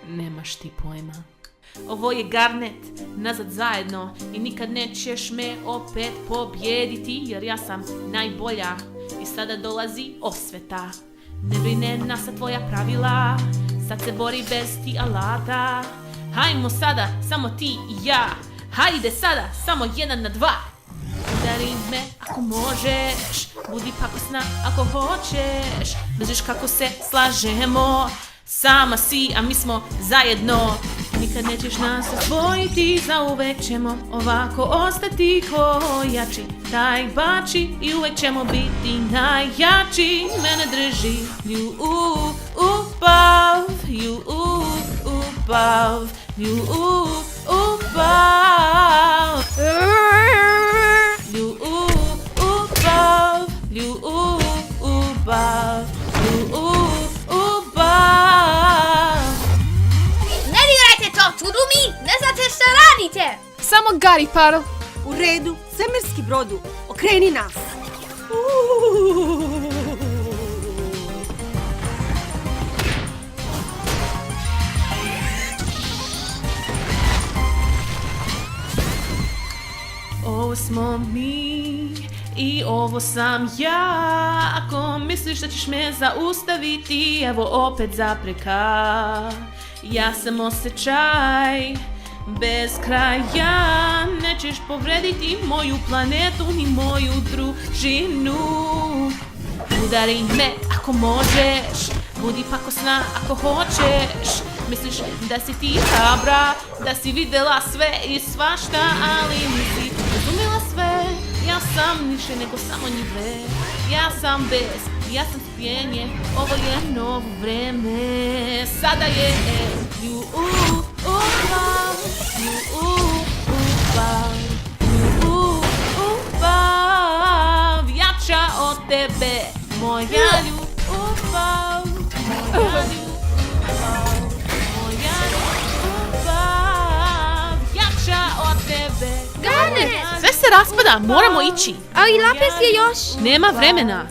Nemaš ti pojma. Ovo je Garnet, nazad zajedno i nikad nećeš me opet pobijediti jer ja sam najbolja i sada dolazi osveta. Ne brine nas tvoja pravila, sad se bori bez ti alata. Hajmo sada, samo ti i ja, hajde sada, samo 1 na 2. Udari me ako možeš, budi pakosna ako hoćeš. Držiš kako se slažemo, sama si, a mi smo zajedno. Nikad nećeš nas osvojiti, zauvek ćemo ovako ostati ko jači. Taj bači i uvek ćemo biti najjači. Mene drži ljubav, ljubav, ljubav. Ljubav, ljubav, ljubav. Ne dirajte to, Tudumi! Ne znate šta radite! Samo Gari, Parl. U redu, svemirski brodu, okreni nas. Ovo smo mi i ovo sam ja. Ako misliš da ćeš me zaustaviti, evo opet zapreka. Ja sam osjećaj bez kraja. Nećeš povrediti moju planetu ni moju družinu. Udari me ako možeš, budi pakosna ako hoćeš. Misliš da si ti hrabra, da si vidjela sve i svašta, ali nisi razumjela sve. Ja sam niše nego samo njive. Ja sam bez, ja sam spijenje. Ovo je novo vreme. Sada je ljubav, ljubav, ljubav. Jača od tebe, moja ljubav, moja ljubav. Garnet! Sve se raspada, moramo ići. Ali Lapis je još... Nema vremena.